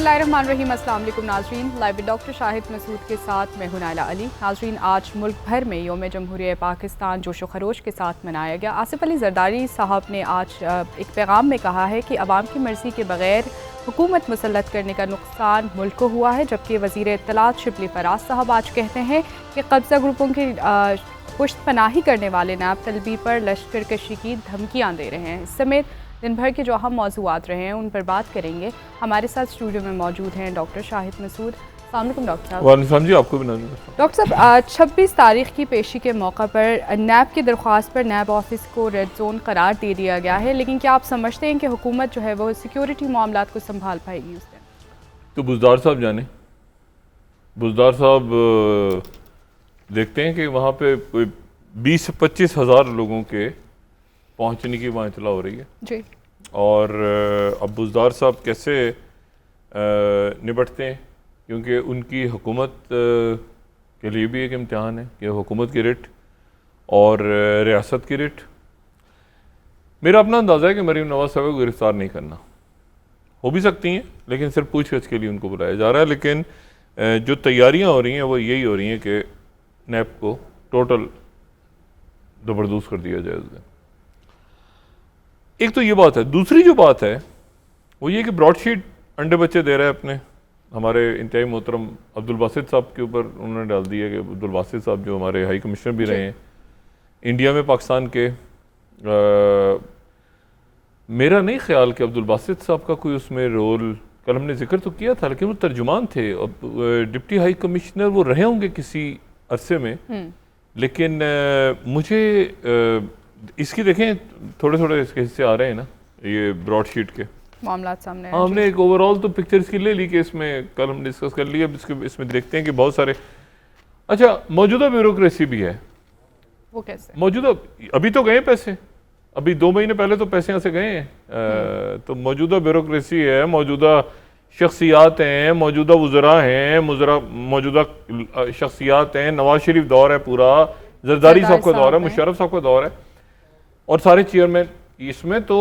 बिस्मिल्लाहिर्रहमानिर्रहीम। अस्सलाम वालेकुम नाज़रीन, live with doctor Shahid Masood के साथ मैं हूं नाइला अली। नाज़रीन, आज मुल्क भर में यौम जमहूरियत पाकिस्तान जोशो खरोश के साथ मनाया गया। आसिफ अली जरदारी साहब ने आज एक पैगाम में कहा है कि अवाम की मर्ज़ी के बगैर हुकूमत मुसल्लत करने का नुकसान मुल्क को हुआ है, जबकि वज़ीर इत्तलात शिबली फराज साहब आज कहते हैं कि कब्ज़ा ग्रुपों की पुश्त पनाही करने वाले नायब तलबी पर लश्कर कशी की धमकियाँ दे रहे हैं। इस समेत दिन भर के जो अहम मौज़ूआत रहे हैं उन पर बात करेंगे। हमारे साथ स्टूडियो में मौजूद हैं डॉक्टर शाहिद मसूद। अस्सलाम वालेकुम डॉक्टर साहब। वालेकुम जी, आपको भी नज़र। डॉक्टर साहब, 26 तारीख की पेशी के मौका पर नैब की दरख्वास्त पर नैब ऑफिस को रेड जोन करार दे दिया गया है, लेकिन क्या आप समझते हैं कि हुकूमत जो है वो सिक्योरिटी मामलात को संभाल पाएगी उस दिन? तो बुज़दार साहब जाने, बुज़दार साहब देखते हैं कि वहाँ पे कोई 20 से 25 हज़ार लोगों के पहुँचने की वहाँ इतला हो रही है जी। और अब बुज़दार साहब कैसे निपटते हैं, क्योंकि उनकी हुकूमत के लिए भी एक इम्तिहान है कि हुकूमत की रिट और रियासत की रिट। मेरा अपना अंदाज़ा है कि मरीम नवाज़ साहब को गिरफ़्तार नहीं करना, हो भी सकती हैं, लेकिन सिर्फ पूछगछ के लिए उनको बुलाया जा रहा है। लेकिन जो तैयारियाँ हो रही हैं वो यही हो रही हैं कि नैब को टोटल ज़बरदस्त कर दिया जाए उस दिन। एक तो ये बात है। दूसरी जो बात है वो ये कि ब्रॉडशीट अंडे बच्चे दे रहा है अपने हमारे इंतहाई मोहतरम अब्दुल बासित साहब के ऊपर। उन्होंने डाल दिया कि अब्दुल बासित साहब जो हमारे हाई कमिश्नर भी रहे हैं इंडिया में पाकिस्तान के, मेरा नहीं ख्याल कि अब्दुल बासित साहब का कोई उसमें रोल, कल हमने जिक्र तो किया था, लेकिन वो तर्जुमान थे। अब डिप्टी हाई कमिश्नर वो रहे होंगे किसी अरसे में, लेकिन मुझे इसकी देखें थोड़े थोड़े इसके हिस्से आ रहे हैं ना, ये ब्रॉडशीट के मामला सामने। हाँ, हमने एक ओवरऑल तो पिक्चर इसकी ले ली कि इसमें कल हम डिस्कस कर लिया। इसमें देखते हैं कि बहुत सारे अच्छा मौजूदा ब्यूरोक्रेसी भी है। वो कैसे? मौजूदा अभी तो गए पैसे, अभी 2 महीने पहले तो पैसे यहाँ से गए हैं। तो मौजूदा ब्यूरोक्रेसी है, मौजूदा शख्सियात हैं, मौजूदा वज़रा हैं, मौजूदा शख्सियात हैं। नवाज शरीफ दौर है, पूरा जरदारी साहब का दौर है, मुशर्रफ साहब का दौर है और सारे चेयरमैन। इसमें तो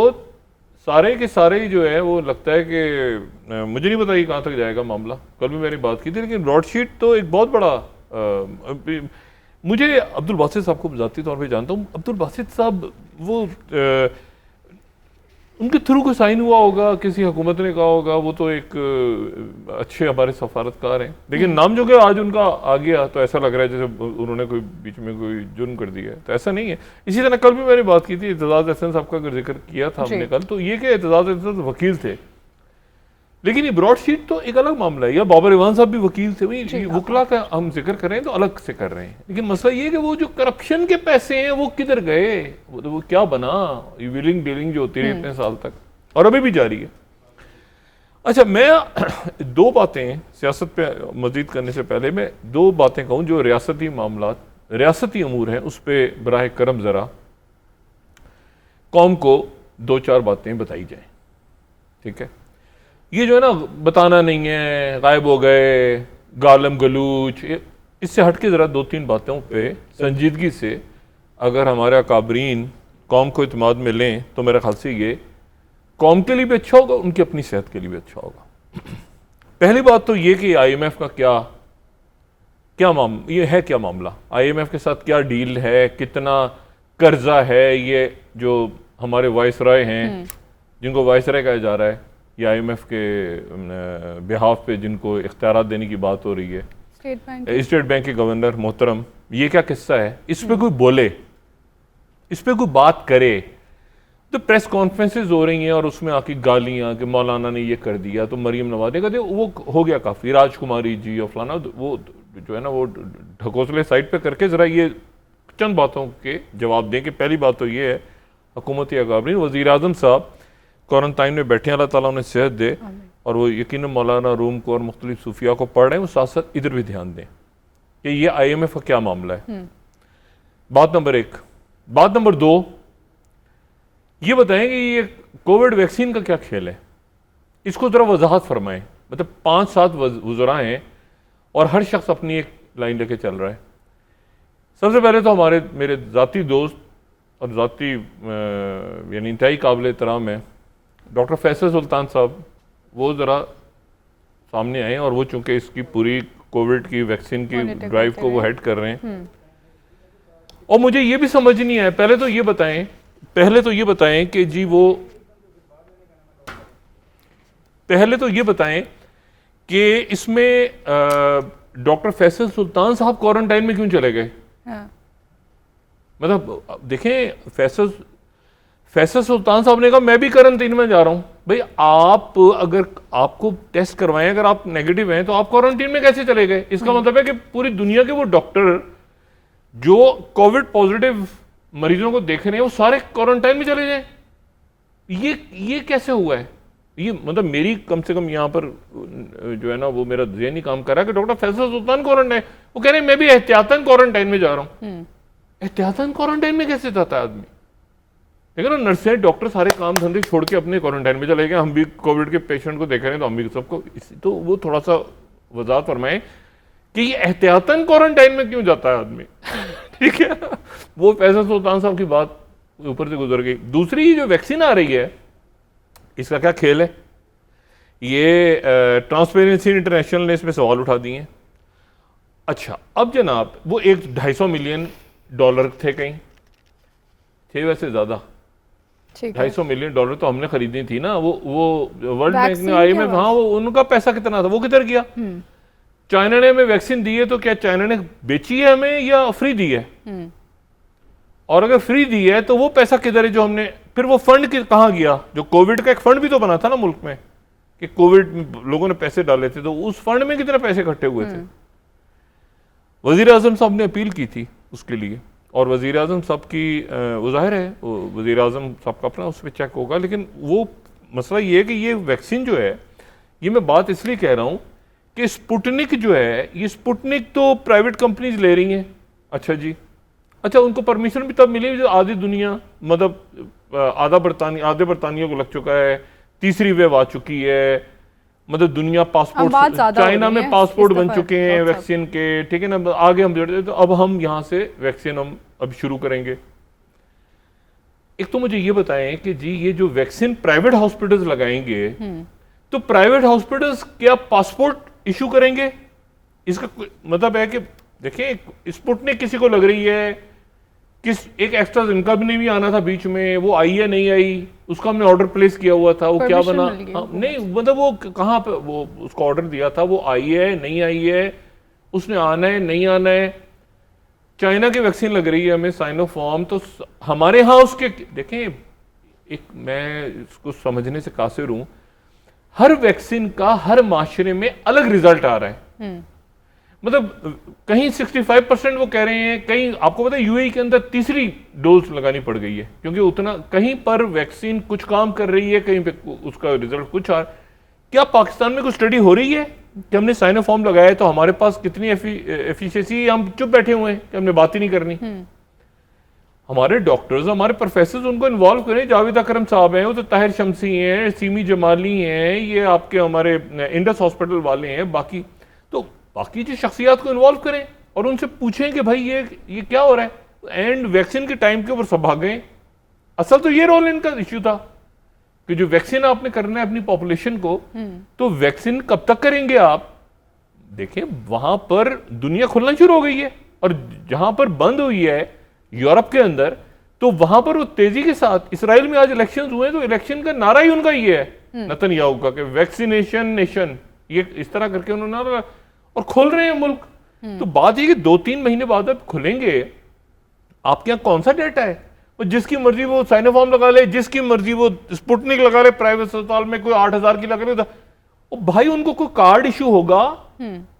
सारे के सारे ही जो है वो लगता है कि मुझे नहीं पता ये कहाँ तक जाएगा मामला। कल भी मैंने बात की थी, लेकिन ब्रॉडशीट तो एक बहुत बड़ा मुझे अब्दुल बासित साहब को ज़ाती तौर पे जानता हूँ। अब्दुल बासित साहब वो उनके थ्रू को साइन हुआ होगा, किसी हुकूमत ने कहा होगा, वो तो एक अच्छे हमारे सफारतकार हैं, लेकिन नाम जो कि आज उनका आ गया तो ऐसा लग रहा है जैसे उन्होंने कोई बीच में कोई जुर्म कर दिया है, तो ऐसा नहीं है। इसी तरह कल भी मैंने बात की थी, एतजाज़ अहसन साहब का अगर जिक्र किया था हमने कल, तो ये कि एतजाज़ अहसन वकील थे, लेकिन ये ब्रॉडशीट तो एक अलग मामला है। या बाबर इवान साहब भी वकील थे, वही वकला का हम जिक्र कर रहे हैं तो अलग से कर रहे हैं। लेकिन मसला ये कि वो जो करप्शन के पैसे हैं वो किधर गए, वो क्या बना, ये विलिंग डीलिंग जो होती रही इतने साल तक और अभी भी जारी है। अच्छा, मैं 2 बातें सियासत पे मजीद करने से पहले मैं 2 बातें कहूँ जो रियासती मामला, रियासती अमूर हैं, उस पर बराह करम ज़रा कौम को 2-4 बातें बताई जाएँ, ठीक है। ये जो है ना बताना नहीं है, गायब हो गए, गालम गलूच, इससे हट के ज़रा 2-3 बातों पे संजीदगी से अगर हमारे अकाबरीन कौम को इत्मीनान में लें तो मेरा ख्याल से ये कौम के लिए भी अच्छा होगा, उनकी अपनी सेहत के लिए भी अच्छा होगा। पहली बात तो ये कि IMF का ये है क्या मामला, IMF के साथ क्या डील है, कितना कर्जा है, ये जो हमारे वाइसराय हैं जिनको वाइसराय कहा जा रहा है, या IMF के बिहाफ पे जिनको इख्तियारात देने की बात हो रही है, स्टेट बैंक के गवर्नर मोहतरम, ये क्या किस्सा है? इस पे कोई बोले, इस पे कोई बात करे। तो प्रेस कॉन्फ्रेंसेज हो रही हैं और उसमें आके गालियाँ कि मौलाना ने ये कर दिया, तो मरीम नवाज ने कहते वो हो गया काफ़ी, राजकुमारी जी और फलाना, वो जो है ना वो ढकोसले साइड पे करके ज़रा ये चंद बातों के जवाब दें। कि पहली बात तो ये है, हुकूमती अकाबरीन, वज़ीर आज़म साहब क्वारंटाइन में बैठे, अल्लाह ताला उन्हें सेहत दे, और वो यकीन मौलाना रूम को और मुख्तलिफ सूफिया को पढ़ रहे हैं, वो साथ साथ इधर भी ध्यान दें कि ये IMF का क्या मामला है। बात नंबर 1। बात नंबर 2, ये बताएं कि ये कोविड वैक्सीन का क्या खेल है, इसको ज़रा वजाहत फरमाएं। मतलब 5-7 वज़रा हैं और हर शख्स अपनी एक लाइन लेके चल रहा है। सबसे पहले तो मेरे ज़ाती दोस्त और ज़ाती यानी इंतहाई काबिल एहतराम है डॉक्टर फैसल सुल्तान साहब, वो ज़रा सामने आए और वो चूंकि इसकी पूरी कोविड की वैक्सीन की ड्राइव को वो हेड कर रहे हैं। और मुझे ये भी समझ नहीं आया, पहले तो ये बताएं कि जी वो पहले तो ये बताएं कि इसमें डॉक्टर फैसल सुल्तान साहब क्वारंटाइन में क्यों चले गए? हाँ। मतलब देखें, फैसल सुल्तान साहब ने कहा मैं भी क्वारंटीन में जा रहा हूं। भाई आप अगर आपको टेस्ट करवाएं, अगर आप नेगेटिव हैं तो आप क्वारंटीन में कैसे चले गए? इसका मतलब है कि पूरी दुनिया के वो डॉक्टर जो कोविड पॉजिटिव मरीजों को देख रहे हैं वो सारे क्वारंटाइन में चले जाएं। ये कैसे हुआ है? ये मतलब मेरी कम से कम यहाँ पर जो है ना वो मेरा ज़हन ही काम कर रहा है कि डॉक्टर फैसल सुल्तान क्वारंटाइन, वो कह रहे हैं मैं भी एहतियातन क्वारंटाइन में जा रहा हूँ। एहतियातन क्वारंटाइन में कैसे जाता है आदमी? देखो ना, नर्सें डॉक्टर सारे काम धंधे छोड़ के अपने क्वारंटाइन में चले गए। हम भी कोविड के पेशेंट को देख रहे हैं तो हम भी सबको, तो वो थोड़ा सा वजाहत फरमाएं कि ये एहतियातन क्वारंटाइन में क्यों जाता है आदमी? ठीक है, वो फैसल सुल्तान साहब की बात ऊपर से गुजर गई। दूसरी जो वैक्सीन आ रही है इसका क्या खेल है? ये ट्रांसपेरेंसी इंटरनेशनल ने इसमें सवाल उठा दिए हैं। अच्छा, अब जनाब वो $250 मिलियन थे, कहीं थे वैसे ज्यादा, $250 मिलियन तो हमने खरीदी थी ना। वो वर्ल्ड बैंक ने, IMF, हाँ, वो उनका पैसा कितना था, वो किधर गया? चाइना ने हमें वैक्सीन दी है तो क्या चाइना ने बेची है हमें या फ्री दी है? और अगर फ्री दी है तो वो पैसा किधर है जो हमने, फिर वो फंड कहाँ गया? जो कोविड का एक फंड भी तो बना था ना मुल्क में कि कोविड में लोगों ने पैसे डाले थे, तो उस फंड में कितने पैसे इकट्ठे हुए थे? वजीर आजम साहब ने अपील की थी उसके लिए, और वजीर आजम साहब की वो जाहिर है वजीर आजम साहब का अपना उस पर चेक होगा। लेकिन वो मसला ये है कि ये वैक्सीन जो है, ये मैं बात इसलिए कह रहा हूँ कि स्पुतनिक जो है, ये स्पुतनिक तो प्राइवेट कंपनीज ले रही हैं। अच्छा जी, अच्छा, उनको परमिशन भी तब मिली जब आधी दुनिया, मतलब आधे बरतानिया को लग चुका है, तीसरी वेव आ चुकी है, मतलब दुनिया पासपोर्ट, चाइना में पासपोर्ट बन चुके हैं वैक्सीन के, ठीक है ना। आगे हम जोड़ते, तो अब हम यहाँ से वैक्सीन हम अब शुरू करेंगे। एक तो मुझे ये बताएं कि जी ये जो वैक्सीन प्राइवेट हॉस्पिटल्स लगाएंगे, तो प्राइवेट हॉस्पिटल्स क्या पासपोर्ट इशू करेंगे? इसका मतलब है कि देखिए, स्पुतनिक किसी को लग रही है, एक एक्स्ट्रा इनका भी नहीं आना था बीच में, वो आई है नहीं आई, उसका हमने ऑर्डर प्लेस किया हुआ था, वो क्या बना? नहीं, मतलब वो कहाँ पे वो उसका ऑर्डर दिया था, वो आई है नहीं आई है, उसने आना है नहीं आना है। चाइना की वैक्सीन लग रही है हमें, साइनोफार्म, तो हमारे यहाँ उसके, देखें, एक मैं इसको समझने से कासिर हूं, हर वैक्सीन का हर माशरे में अलग रिजल्ट आ रहा है। मतलब कहीं 65% वो कह रहे हैं, कहीं आपको पता है यूएई के अंदर तीसरी डोज लगानी पड़ गई है, क्योंकि उतना कहीं पर वैक्सीन कुछ काम कर रही है, कहीं पे उसका रिजल्ट कुछ आ। क्या पाकिस्तान में कोई स्टडी हो रही है कि हमने साइनोफार्म लगाया है तो हमारे पास कितनी एफिशिएंसी? हम चुप बैठे हुए हैं कि हमने बात ही नहीं करनी। हमारे डॉक्टर्स, हमारे प्रोफेसर उनको इन्वॉल्व करें। जावेद अकरम साहब हैं, वो तो ताहिर शमसी हैं, सीमी जमाली हैं, ये आपके हमारे इंडस हॉस्पिटल वाले हैं, बाकी तो बाकी जो शख्सियात को इन्वॉल्व करें और उनसे पूछें कि भाई ये क्या हो रहा है। एंड वैक्सीन के टाइम के ऊपर सब भाग गए। असल तो ये रोल इनका इश्यू था कि जो वैक्सीन आपने करना है अपनी पॉपुलेशन को, तो वैक्सीन कब तक करेंगे आप? देखिए, वहां पर दुनिया खुलना शुरू हो गई है, और जहां पर बंद हुई है यूरोप के अंदर, तो वहां पर वो तेजी के साथ, इसराइल में आज इलेक्शन हुए तो इलेक्शन का नारा ही उनका ये है, नेतन्याहू का, कि वैक्सीनेशन नेशन, ये इस तरह करके उन्होंने नारा, और खोल रहे हैं मुल्क। तो बात ये कि 2-3 महीने बाद अब खुलेंगे, आपके यहाँ कौन सा डेटा है? वो जिसकी मर्जी वो साइनोफार्म लगा ले, जिसकी मर्जी वो स्पुतनिक लगा ले, प्राइवेट अस्पताल में कोई 8,000 की लगा ले, भाई उनको कोई कार्ड इशू होगा,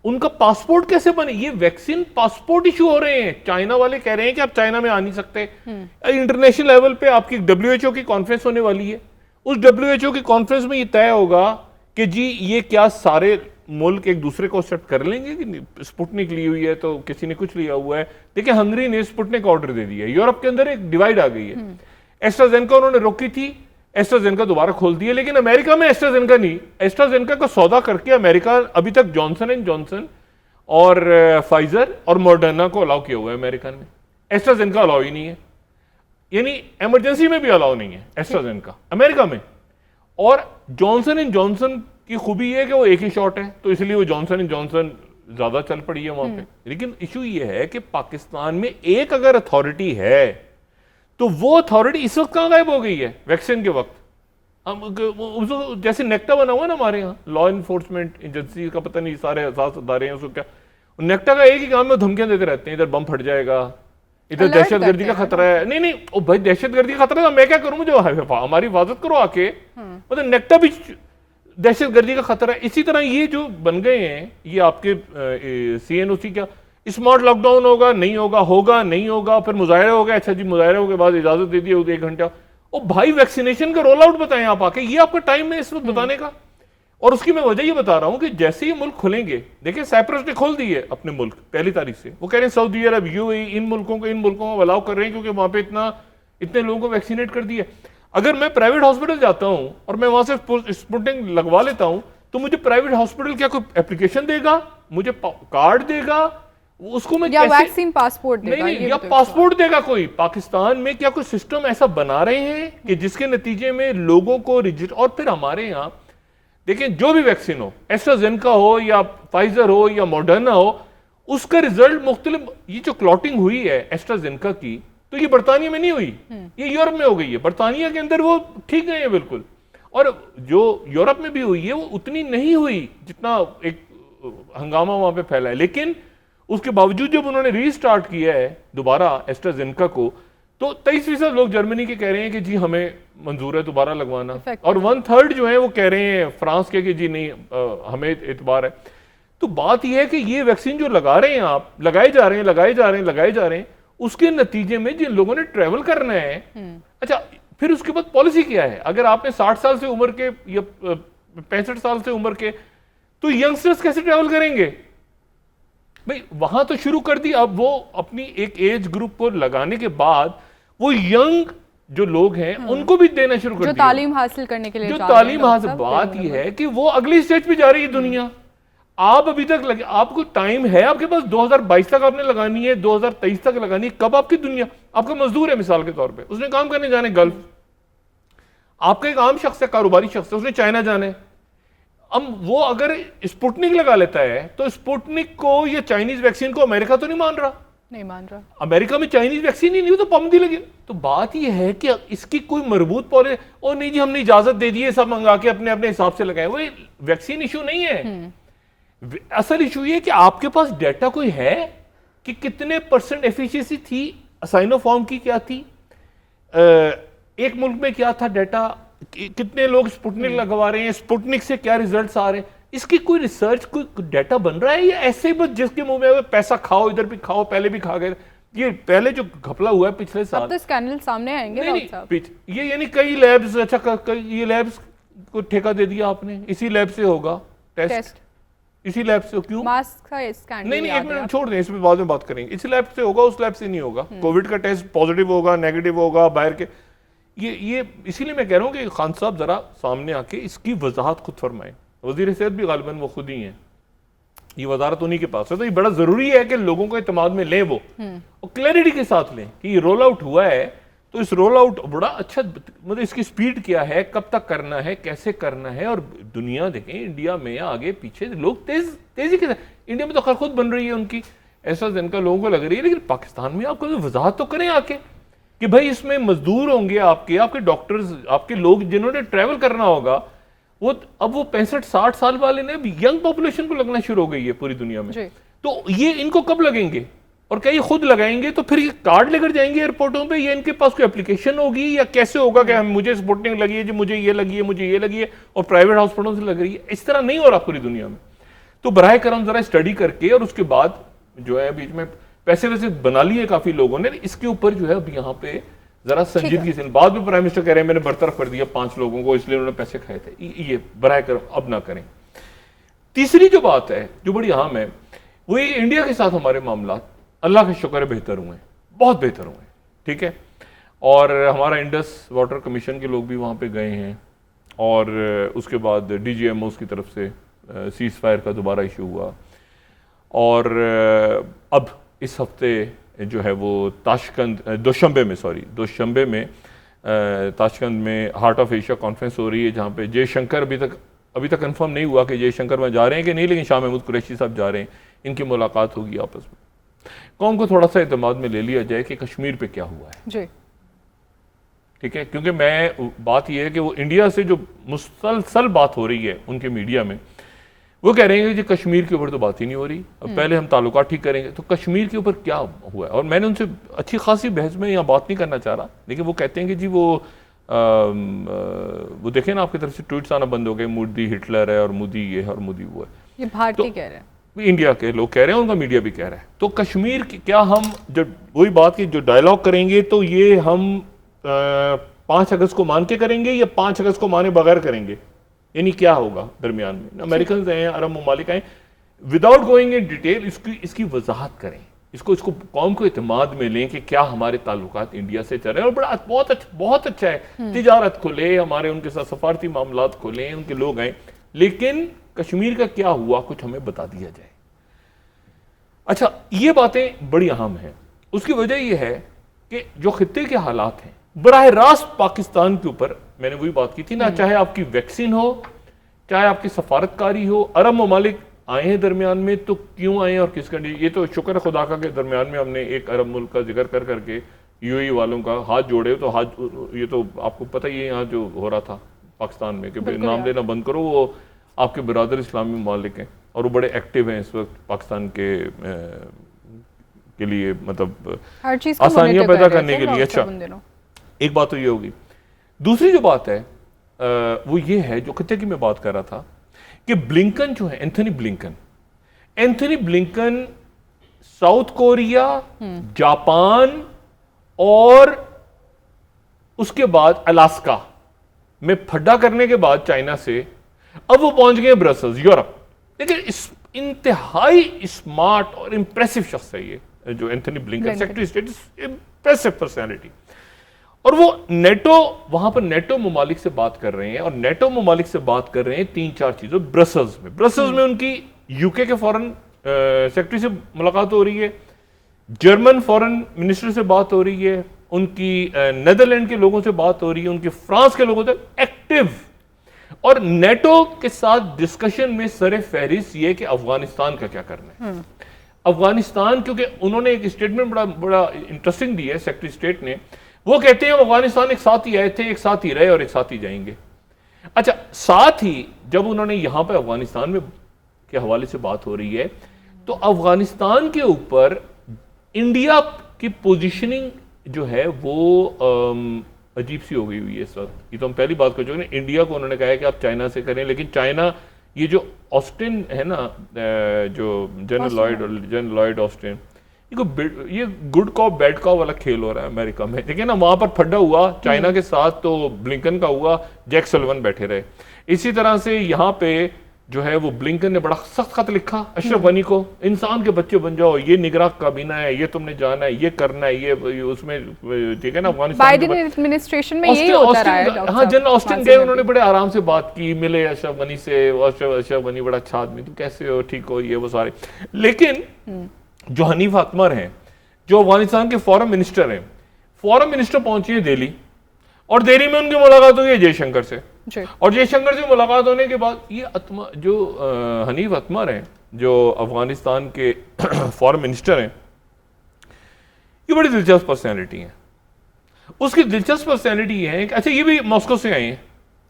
उनका पासपोर्ट कैसे बने? ये वैक्सीन पासपोर्ट इशू हो रहे हैं। चाइना वाले कह रहे हैं कि आप चाइना में आ नहीं सकते। इंटरनेशनल लेवल पे आपकी WHO की कॉन्फ्रेंस होने वाली है, उस WHO की कॉन्फ्रेंस में ये तय होगा कि जी ये क्या सारे मुल्क एक दूसरे को एक्सेप्ट कर लेंगे कि स्पुतनिक ली हुई है तो किसी ने कुछ लिया हुआ है। देखिए, हंगरी ने स्पुतनिक ऑर्डर दे दिया है, यूरोप के अंदर एक डिवाइड आ गई है। एस्ट्राजेनेका उन्होंने रोकी थी, एस्ट्राजेनेका दोबारा खोल दी है, लेकिन अमेरिका में एस्ट्राजेनेका नहीं। एस्ट्राजेनेका का सौदा करके अमेरिका अभी तक जॉनसन एंड जॉनसन और फाइजर और मॉडर्ना को अलाउ किया हुआ है अमेरिका में। एस्ट्राजेनेका अलाउ ही नहीं है, यानी इमरजेंसी में भी अलाउ नहीं है एस्ट्राजेनेका अमेरिका में। और जॉनसन एंड जॉनसन की खूबी ये है कि वो एक ही शॉट है, तो इसलिए वो जॉनसन एंड जॉनसन ज्यादा चल पड़ी है वहां पे। लेकिन इशू ये है कि पाकिस्तान में एक अगर अथॉरिटी है तो वो अथॉरिटी इस वक्त कहां गायब हो गई है? वैक्सीन के वक्त हम जैसे नेक्टा बना हुआ ना हमारे यहाँ, लॉ इन्फोर्समेंट एजेंसी का पता नहीं सारे एहसास अदारे हैं उसको क्या, नेक्टा का एक ही काम है, धमकियां देते रहते हैं, इधर बम फट जाएगा, इधर Alert दहशतगर्दी का करते हैं खतरा है। नहीं नहीं, ओ भाई दहशतगर्दी का खतरा है, मैं क्या करूं, मुझे हमारी हिफाजत करो आके। मतलब नेक्टा भी दहशतगर्दी का खतरा है। इसी तरह ये जो बन गए हैं ये आपके सीएनओसी, क्या स्मार्ट लॉकडाउन होगा नहीं होगा, होगा नहीं होगा, फिर मुजाहरा होगा, अच्छा जी मुजाहरे के बाद इजाजत दे दी 1 घंटा। ओ भाई वैक्सीनेशन का रोल आउट बताएं आप आके, ये आपका टाइम है इस वक्त बताने का। और उसकी मैं वजह ये बता रहा हूं कि जैसे ही मुल्क खुलेंगे, देखिए साइप्रस ने खोल दी है अपने मुल्क 1 तारीख से, वो कह रहे हैं सऊदी अरब, यूएई, इन मुल्कों को अलाउ कर रहे हैं क्योंकि वहां पे इतने लोगों को वैक्सीनेट कर दिया। अगर मैं प्राइवेट हॉस्पिटल जाता हूं और मैं वहां से स्पुटनिक लगवा लेता हूं, तो मुझे प्राइवेट हॉस्पिटल क्या कोई एप्लीकेशन देगा, मुझे कार्ड देगा, उसको मैं या कैसे, वैक्सीन पासपोर्ट देगा? नहीं, या पासपोर्ट देगा कोई? पाकिस्तान में क्या कोई सिस्टम ऐसा बना रहे हैं कि जिसके नतीजे में लोगों को रजिस्टर, और फिर हमारे यहाँ देखें जो भी वैक्सीन हो, एस्ट्राजेनेका हो या फाइजर हो या मॉडर्ना हो, उसका रिजल्ट मुख्तलिफ, ये जो क्लॉटिंग हुई है एस्ट्राजेनेका की, तो ये बरतानिया में नहीं हुई, ये यूरोप में हो गई है। बरतानिया के अंदर वो ठीक गए हैं बिल्कुल, और जो यूरोप में भी हुई है वो उतनी नहीं हुई जितना एक हंगामा वहां पे फैला है। लेकिन उसके बावजूद जब उन्होंने रीस्टार्ट किया है दोबारा एस्ट्राजेनेका को, तो 23% लोग जर्मनी के कह रहे हैं कि जी हमें मंजूर है दोबारा लगवाना, और 1/3 जो है वो कह रहे हैं फ्रांस के कि जी नहीं हमें एतबार है। तो बात यह है कि ये वैक्सीन जो लगा रहे हैं आप, लगाए जा रहे हैं, उसके नतीजे में जिन लोगों ने ट्रेवल करना है, अच्छा फिर उसके बाद पॉलिसी क्या है? अगर आपने 60 साल से उम्र के या 65 साल से उम्र के, तो यंगस्टर्स कैसे ट्रेवल करेंगे भाई? वहां तो शुरू कर दी, अब वो अपनी एक एज ग्रुप को लगाने के बाद वो यंग जो लोग हैं उनको भी देना शुरू कर दिया, जो तालीम हासिल करने के लिए, जो तालीम हासिल। बात यह है कि वो अगली स्टेज पे जा रही है दुनिया। आप अभी तक लगे, आपको टाइम है आपके पास, 2022 तक आपने लगानी है, 2023 तक लगानी है। कब आपकी दुनिया, आपका मजदूर है मिसाल के तौर पे, उसने काम करने जाने गल्फ, आपका एक आम शख्स है, कारोबारी शख्स है, उसने चाइना जाना है। अब वो अगर स्पुटनिक लगा लेता है तो स्पुटनिक को या चाइनीज वैक्सीन को अमेरिका तो नहीं मान रहा, अमेरिका में चाइनीज वैक्सीन ही नहीं हो तो पाबंदी लगी। तो बात यह है कि इसकी कोई मरबूत पॉलिसी, और नहीं जी हमने इजाजत दे दी है, सब मंगा के अपने अपने हिसाब से लगाए, वो वैक्सीन इशू नहीं है। असल इशू ये कि आपके पास डेटा कोई है कि कितने % एफिशिएंसी थी, साइनोफार्म की क्या थी, एक मुल्क में क्या था डेटा, कितने लोग स्पुटनिक लगवा रहे हैं, स्पुटनिक से क्या रिजल्ट्स आ रहे हैं, इसकी कोई रिसर्च, कोई डेटा बन रहा है, या ऐसे ही बस जिसके मुंह में पैसा खाओ, इधर भी खाओ, पहले भी खा गए। ये पहले जो घपला हुआ है पिछले साल, अब तो स्कैंडल सामने आएंगे। नहीं, ये यानी कई लैब्स, अच्छा ये लैब्स को ठेका दे दिया आपने, इसी लैब से होगा टेस्ट, इसी लैब से, क्यों? मास्क का स्कैंडल, नहीं, एक मिनट छोड़ दें, इसमें बाद में बात करेंगे। इस लैब से होगा, उस लैब से नहीं होगा। कोविड का टेस्ट पॉजिटिव होगा, नेगेटिव होगा, बाहर के, ये इसीलिए मैं कह रहा हूं कि खान साहब जरा सामने आके इसकी वजाहत खुद फरमाएं। वजीर सेहत भी गालिबन वो खुद ही हैं, ये वजारत उन्हीं के पास है, तो ये बड़ा जरूरी है कि लोगों को इत्मीनान में लें वो, और क्लैरिटी के साथ लें कि ये रोल आउट हुआ है, तो इस रोल आउट बड़ा अच्छा, मतलब इसकी स्पीड क्या है, कब तक करना है, कैसे करना है। और दुनिया देखें, इंडिया में आगे पीछे लोग तेजी के साथ, इंडिया में तो खैर खुद बन रही है उनकी, ऐसा जिनका लोगों को लग रही है, लेकिन पाकिस्तान में आपको वजाहत तो करें आके कि भाई इसमें मजदूर होंगे आपके डॉक्टर्स, आपके लोग जिन्होंने ट्रैवल करना होगा, वो अब वो 65-60 साल वाले ने यंग पॉपुलेशन को लगना शुरू हो गई है पूरी दुनिया में। तो ये इनको कब लगेंगे, और क्या ये खुद लगाएंगे? तो फिर ये कार्ड लेकर जाएंगे एयरपोर्टों पे, या इनके पास कोई एप्लीकेशन होगी, या कैसे होगा कि मुझे स्पुटनिक लगी है जी, मुझे ये लगी है, मुझे ये लगी है, और प्राइवेट हॉस्पिटलों से लग रही है? इस तरह नहीं हो रहा पूरी दुनिया में। तो बराह करम जरा स्टडी करके, और उसके बाद जो है बीच में पैसे वैसे बना लिए काफी लोगों ने, इसके ऊपर जो है अब यहाँ पे जरा संजीदगी से, बाद में प्राइम मिनिस्टर कह रहे हैं मैंने बरतरफ कर दिया 5 लोगों को, इसलिए उन्होंने पैसे खाए थे, ये बराह करम अब ना करें। तीसरी जो बात है जो बड़ी अहम है, वो ये इंडिया के साथ हमारे मामला अल्लाह का शुक्र है बेहतर हुए, बहुत बेहतर हुए, ठीक है। और हमारा इंडस वाटर कमीशन के लोग भी वहाँ पे गए हैं, और उसके बाद DGMOs की तरफ से सीज फायर का दोबारा इशू हुआ, और अब इस हफ्ते जो है वो दोशंबे में ताशकंद में हार्ट ऑफ एशिया कॉन्फ्रेंस हो रही है, जहाँ पे जयशंकर अभी तक अभी तक कंफर्म नहीं हुआ कि जयशंकर वहाँ जा रहे हैं कि नहीं, लेकिन शाह महमूद कुरैशी साहब जा रहे हैं, इनकी मुलाकात होगी आपस में। कौम को थोड़ा सा एतमाद में ले लिया जाए कि कश्मीर पे क्या हुआ है जी, ठीक है, क्योंकि मैं बात यह है कि वो इंडिया से जो मुसलसल बात हो रही है उनके मीडिया में, वो कह रहे हैं कि कश्मीर के ऊपर तो बात ही नहीं हो रही, अब पहले हम ताल्लुकात ठीक करेंगे। तो कश्मीर के ऊपर क्या हुआ है, और मैंने उनसे अच्छी खासी बहस में यहाँ बात नहीं करना चाह रहा, लेकिन वो कहते हैं कि जी वो देखें ना, आपकी तरफ से ट्वीट्स आना बंद हो गए, मोदी हिटलर है और मोदी ये है और मोदी वो है। ये भारतीय कह रहे हैं, इंडिया के लोग कह रहे हैं, उनका मीडिया भी कह रहा है। तो कश्मीर की क्या हम जब वही बात की जो डायलॉग करेंगे तो ये हम 5 अगस्त को मान के करेंगे या 5 अगस्त को माने बगैर करेंगे, यानी क्या होगा दरमियान में। अमेरिकन हैं, अरब ममालिक हैं, विदाउट गोइंग इन डिटेल इसकी वजाहत करें, इसको कौम को इत्मीनान में लें कि क्या हमारे ताल्लुकात इंडिया से चल रहे हैं। और बड़ा बहुत अच्छा है, तिजारत खोले, हमारे उनके साथ सफारती मामलात खोलें, उनके लोग आए, लेकिन कश्मीर का क्या हुआ कुछ हमें बता दिया जाए। अच्छा, ये बातें बड़ी अहम हैं। उसकी वजह यह है कि जो खित्ते के हालात हैं बराह रास्त पाकिस्तान के ऊपर, मैंने वही बात की थी ना, चाहे आपकी वैक्सीन हो, चाहे आपकी सफारतकारी हो, अरब ममालिक आए हैं दरमियान में, तो क्यों आए और किस कंडीशन। ये तो शुक्र खुदा का के दरमियान में हमने एक अरब मुल्क का जिक्र कर करके यूएई वालों का हाथ जोड़े, तो हाथ, ये तो आपको पता ही है यहाँ जो हो रहा था पाकिस्तान में कि नाम लेना बंद करो, वो आपके बिरादर इस्लामी ममालिक हैं और वो बड़े एक्टिव हैं इस वक्त पाकिस्तान के लिए, मतलब हर चीज आसानियां पैदा करने के लिए। अच्छा, एक बात तो ये होगी। दूसरी जो बात है वो ये है, जो खत्ते की मैं बात कर रहा था, कि ब्लिंकन जो है, Anthony Blinken south Korea, Japan और उसके बाद अलास्का में फड्डा करने के बाद चाइना से अब वो पहुंच गए ब्रसल्स, यूरोप। लेकिन इस इंतहाई स्मार्ट और इंप्रेसिव शख्स है ये जो Anthony Blinken, secretary state, impressive personality. और वो नेटो, वहां पर नेटो ममालिक से बात कर रहे हैं, और नेटो ममालिक से बात कर रहे हैं 3-4 चीजों। ब्रसल्स में उनकी यूके के फॉरेन सेक्रेटरी से मुलाकात हो रही है, जर्मन फॉरेन मिनिस्टर से बात हो रही है, उनकी नेदरलैंड के लोगों से बात हो रही है, उनके फ्रांस के लोगों से एक्टिव। और नेटो के साथ डिस्कशन में सरे फहरिस्त ये कि अफगानिस्तान का क्या करना है। अफगानिस्तान, क्योंकि उन्होंने एक स्टेटमेंट बड़ा इंटरेस्टिंग दी है सेक्रेटरी स्टेट ने, वो कहते हैं अफगानिस्तान एक साथ ही आए थे, एक साथ ही रहे और एक साथ ही जाएंगे। अच्छा, साथ ही जब उन्होंने यहां पर अफगानिस्तान में के हवाले से बात हो रही है, तो अफगानिस्तान के ऊपर इंडिया की पोजीशनिंग जो है वो अजीब सी हो गई हुई है इस वक्त। ये तो हम पहली बात कर चुके हैं। इंडिया को उन्होंने कहा है कि आप चाइना से करें, लेकिन चाइना, ये जो ऑस्टिन है ना, जो जनरल लॉयड ऑस्टिन, ये गुड कॉप बैड कॉप वाला खेल हो रहा है अमेरिका में। देखिए ना, वहां पर फड्डा हुआ चाइना के साथ, तो ब्लिंकन का हुआ, जैक सल्लिवन बैठे रहे। इसी तरह से यहाँ पे जो है वो ब्लिंकन ने बड़ा सख्त खत लिखा अशरफ गनी को, इंसान के बच्चे बन जाओ, ये निगरान काबीना है, ये तुमने जाना है, ये करना है, ये उसमें, ठीक है ना। अफगानिस्तान बाइडेन एडमिनिस्ट्रेशन में यही होता रहा है। हाँ, जनरल ऑस्टिन गए, उन्होंने बड़े आराम से बात की, मिले अशरफ गनी से, अशरफ गनी बड़ा अच्छा आदमी, तुम कैसे हो, ठीक हो, ये वो सारे। लेकिन जो हनीफ अतमर हैं, जो अफगानिस्तान के फॉरेन मिनिस्टर हैं, फॉरेन मिनिस्टर पहुंची है दिल्ली, और दिल्ली में उनकी मुलाकात हुई है जयशंकर से, और जयशंकर से मुलाकात होने के बाद ये जो हनीफ अतमर हैं, जो अफगानिस्तान के फॉरेन मिनिस्टर हैं, ये बड़ी दिलचस्प पर्सनैलिटी है। उसकी दिलचस्प पर्सनैलिटी ये है कि अच्छा, ये भी मॉस्को से आए हैं।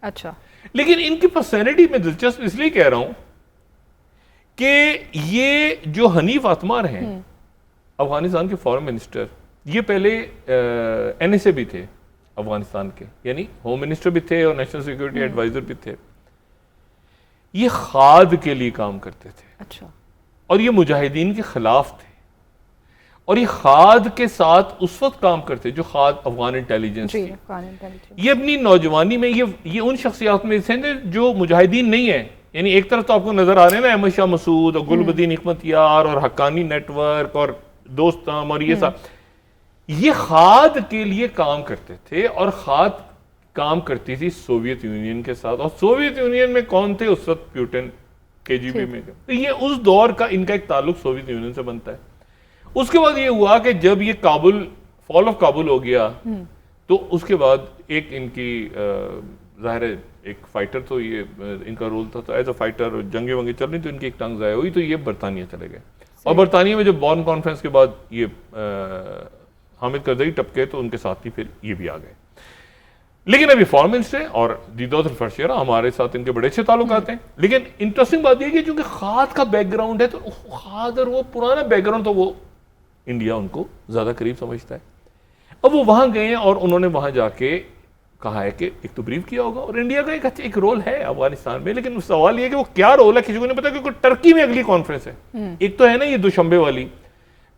अच्छा, लेकिन इनकी पर्सनैलिटी में दिलचस्प इसलिए कह रहा हूं कि ये जो हनीफ अतमर हैं, अफगानिस्तान के फॉरेन मिनिस्टर, ये पहले एनएसए भी थे अफगानिस्तान के, यानी होम मिनिस्टर भी थे और नेशनल सिक्योरिटी एडवाइजर भी थे। ये खाद के लिए काम करते थे। अच्छा, और ये मुजाहिदीन के खिलाफ थे, और ये खाद के साथ उस वक्त काम करते जो खाद अफगान इंटेलिजेंस थी। ये अपनी नौजवानी में ये उन शख्सियात में से जो मुजाहिदीन नहीं है, यानी एक तरफ तो आपको नजर आ रहे हैं ना अहमद शाह मसूद और गुलबदीन हिकमत यार और हक्कानी नेटवर्क और दोस्तम और ये सब, ये खाद के लिए काम करते थे, और खाद काम करती थी सोवियत यूनियन के साथ। और सोवियत यूनियन में कौन थे उस वक्त? प्यूटिन, केजीबी में। तो ये उस दौर का इनका एक ताल्लुक सोवियत यूनियन से बनता है। उसके बाद ये हुआ कि जब ये काबुल, फॉल ऑफ काबुल हो गया, तो उसके बाद एक इनकी जाहिर है एक फाइटर तो ये इनका रोल था, तो एज अ फाइटर जंगे वंगे चल रही तो इनकी एक टंग ज़ाया हुई, तो ये बरतानिया चले गए। और बरतानिया में जब बॉर्न कॉन्फ्रेंस के बाद ये हामिद करजई टपके तो उनके साथ ही फिर ये भी आ गए। लेकिन अभी फॉरेन मिनिस्टर है और दीदौत फरशेरा हमारे साथ इनके बड़े अच्छे ताल्लुकात हैं। लेकिन इंटरेस्टिंग बात यह कि चूंकि खाद का बैकग्राउंड है तो खाद और वो पुराना बैकग्राउंड तो वो इंडिया उनको ज़्यादा करीब समझता है। अब वो वहाँ गए हैं और उन्होंने वहाँ जाके कहा है कि एक तो ब्रीफ किया होगा, और इंडिया का एक रोल है अफगानिस्तान में। लेकिन सवाल ये है कि वो क्या रोल है किसी को नहीं पता, क्योंकि टर्की में अगली कॉन्फ्रेंस है। एक तो है ना ये दुशंबे वाली,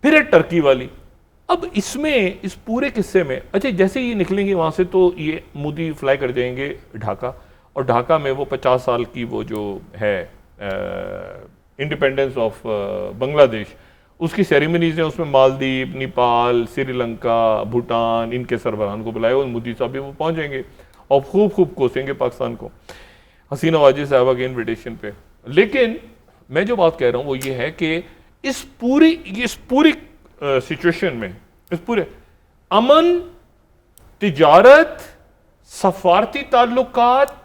फिर है टर्की वाली। अब इसमें इस पूरे किस्से में अच्छा जैसे ये निकलेंगे वहाँ से तो ये मोदी फ्लाई कर जाएंगे ढाका, और ढाका में वो 50 साल की वो जो है इंडिपेंडेंस ऑफ बांग्लादेश उसकी सेरेमनीज हैं, उसमें मालदीव, नेपाल, श्रीलंका, भूटान इनके सरबराहान को बुलाए और मोदी साहब भी वो पहुंचेंगे और खूब कोसेंगे पाकिस्तान को हसीना वाजिद साहबा के इन्विटेशन पे। लेकिन मैं जो बात कह रहा हूं वो ये है कि इस पूरी सिचुएशन में, इस पूरे अमन, तिजारत, सफारती ताल्लुकात,